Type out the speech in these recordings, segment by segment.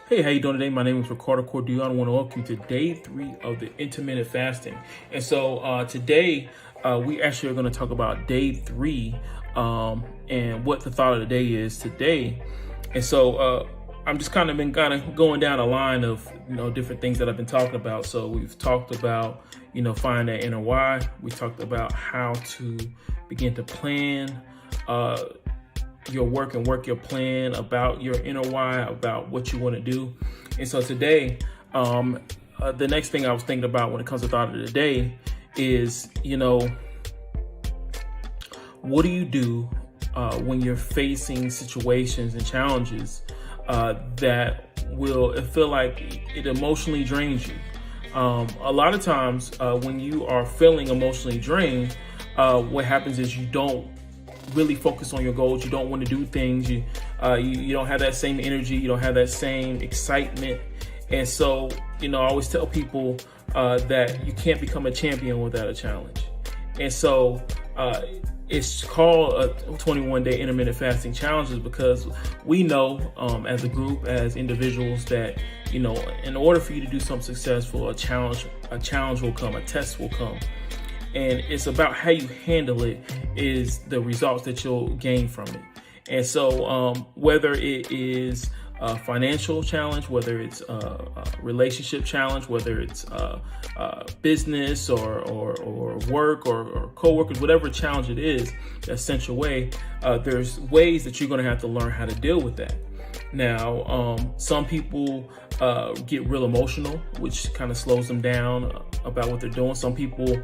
Hey, how you doing today? My name is Ricardo Cordillo. I want to welcome you to day 3 of the intermittent fasting. And so today we actually are going to talk about day 3 and what the thought of the day is today. And so I'm just kind of going down a line of different things that I've been talking about. So we've talked about finding that inner why. We talked about how to begin to plan your work and work your plan about your inner why, about what you want to do. And so today, the next thing I was thinking about when it comes to thought of the day is, what do you do when you're facing situations and challenges that will feel like it emotionally drains you? A lot of times when you are feeling emotionally drained, what happens is you don't really focus on your goals. You don't want to do things. You don't have that same energy. You don't have that same excitement. And so, I always tell people that you can't become a champion without a challenge. And so it's called a 21-day intermittent fasting challenges because we know as a group, as individuals, that in order for you to do something successful, a challenge will come, a test will come. And it's about how you handle it is the results that you'll gain from it. And so whether it is a financial challenge, whether it's a relationship challenge, whether it's business or work or co-workers, whatever challenge it is that sent your way, there's ways that you're going to have to learn how to deal with that. Now, some people get real emotional, which kind of slows them down about what they're doing. Some people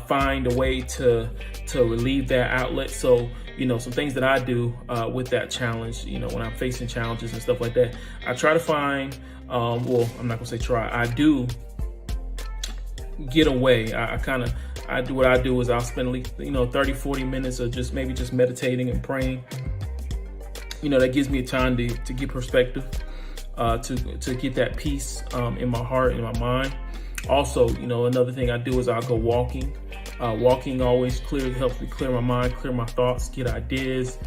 find a way to relieve that outlet. So, some things that I do with that challenge, when I'm facing challenges and stuff like that, I try to find, I'm not gonna say try, I do get away. I do what I do is I'll spend at least, 30, 40 minutes of just meditating and praying. That gives me a time to get perspective, to get that peace in my heart, in my mind. Also, another thing I do is I'll go walking. Walking always helps me clear my mind, clear my thoughts, get ideas,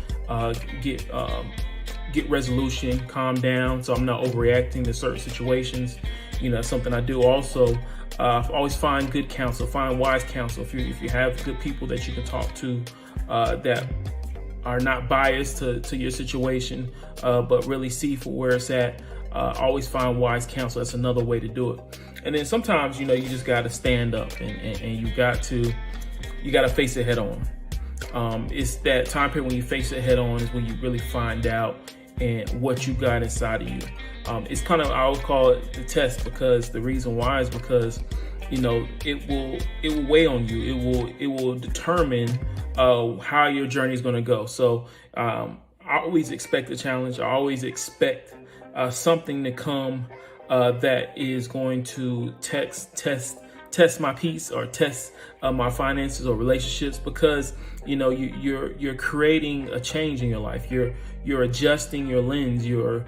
get resolution, calm down, so I'm not overreacting to certain situations. That's something I do. Also, always find good counsel, find wise counsel. If you have good people that you can talk to that are not biased to your situation, but really see for where it's at. Always find wise counsel. That's another way to do it. And then sometimes, you just got to stand up and you got to face it head on. It's that time period when you face it head on is when you really find out and what you got inside of you. It's kind of, I always call it the test, because the reason why is because, it will weigh on you. It will determine how your journey is going to go. So I always expect a challenge. I always expect something to come that is going to test my peace or test my finances or relationships, because you're creating a change in your life. You're adjusting your lens. You're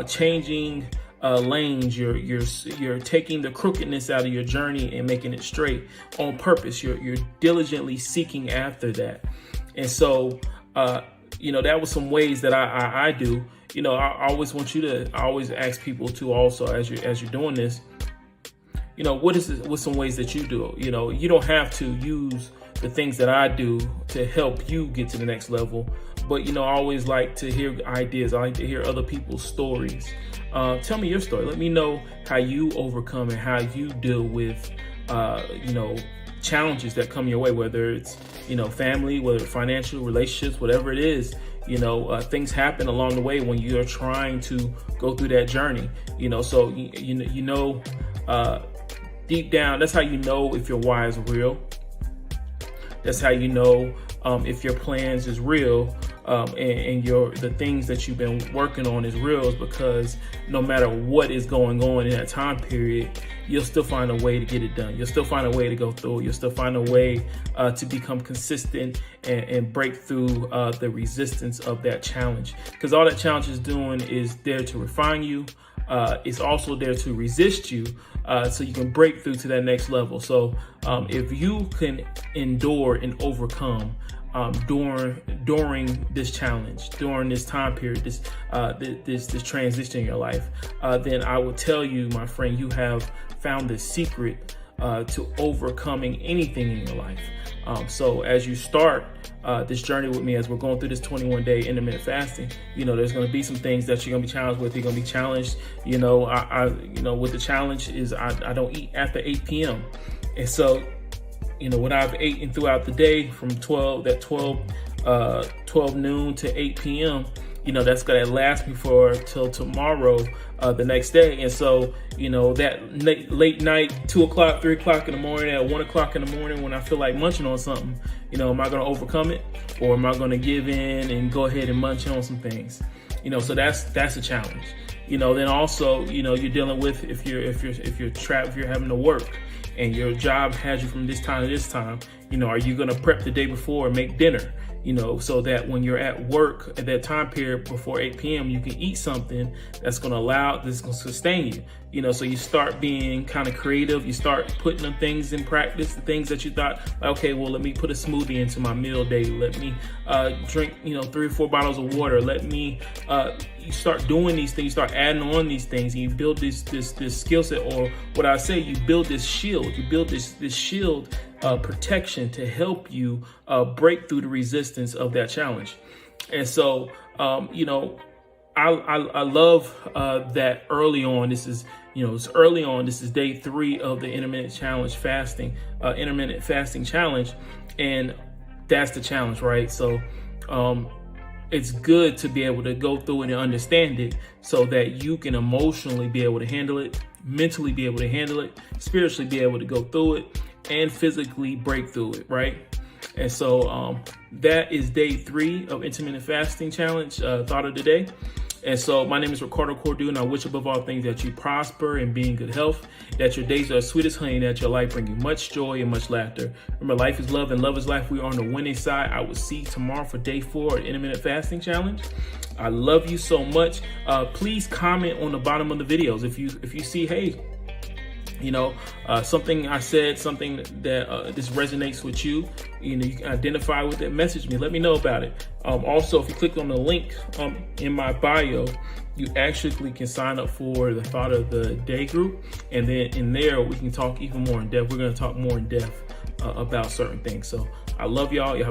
changing lanes. You're taking the crookedness out of your journey and making it straight on purpose. You're diligently seeking after that. And so that was some ways that I do. I always I always ask people to also, as you're doing this, what's some ways that you do? You don't have to use the things that I do to help you get to the next level, but I always like to hear ideas. I like to hear other people's stories. Tell me your story. Let me know how you overcome and how you deal with challenges that come your way, whether it's family, whether it's financial, relationships, whatever it is. Things happen along the way when you're trying to go through that journey. So deep down, that's how you know if your why is real. That's how you know if your plans is real, and the things that you've been working on is real, is because no matter what is going on in that time period, you'll still find a way to get it done. You'll still find a way to go through it. You'll still find a way to become consistent and break through the resistance of that challenge. Because all that challenge is doing is there to refine you. It's also there to resist you, so you can break through to that next level. So if you can endure and overcome during this challenge, during this time period, this transition in your life, then I will tell you, my friend, you have found the secret to overcoming anything in your life. So as you start this journey with me, as we're going through this 21-day intermittent fasting, there's going to be some things that you're going to be challenged with. You're going to be challenged, with the challenge is I don't eat after 8 p.m. And so, what I've eaten throughout the day from 12 noon to 8 p.m., that's going to last me till tomorrow, the next day. And so, that late night, 2 o'clock, 3 o'clock in the morning, at 1 o'clock in the morning, when I feel like munching on something, am I going to overcome it, or am I going to give in and go ahead and munch on some things? So that's a challenge. Then also, you're dealing with if you're trapped, if you're having to work and your job has you from this time to this time, are you going to prep the day before and make dinner? So that when you're at work at that time period before 8 p.m., you can eat something that's going to sustain you. So you start being kind of creative. You start putting the things in practice, the things that you thought, okay, well, let me put a smoothie into my meal day. Let me drink, 3 or 4 bottles of water. Let me, you start doing these things, you start adding on these things, and you build this skill set, or what I say, you build this shield. You build this shield protection to help you break through the resistance of that challenge. And so, I love that early on. This is, it's early on. This is day 3 of the intermittent fasting challenge, and that's the challenge, right? So, it's good to be able to go through it and understand it, so that you can emotionally be able to handle it, mentally be able to handle it, spiritually be able to go through it, and physically break through it, right? And so that is day 3 of intermittent fasting challenge, thought of the day. And so my name is Ricardo Cordu, and I wish above all things that you prosper and be in good health, that your days are as sweet as honey, and that your life bring you much joy and much laughter. Remember, life is love and love is life. We are on the winning side. I will see you tomorrow for day 4 of the intermittent fasting challenge. I love you so much. Please comment on the bottom of the videos if you see, hey, something I said, something that this resonates with you, you can identify with it, message me, let me know about it. Also, if you click on the link in my bio, you actually can sign up for the Thought of the Day group. And then in there, we can talk even more in depth. We're going to talk more in depth about certain things. So I love y'all.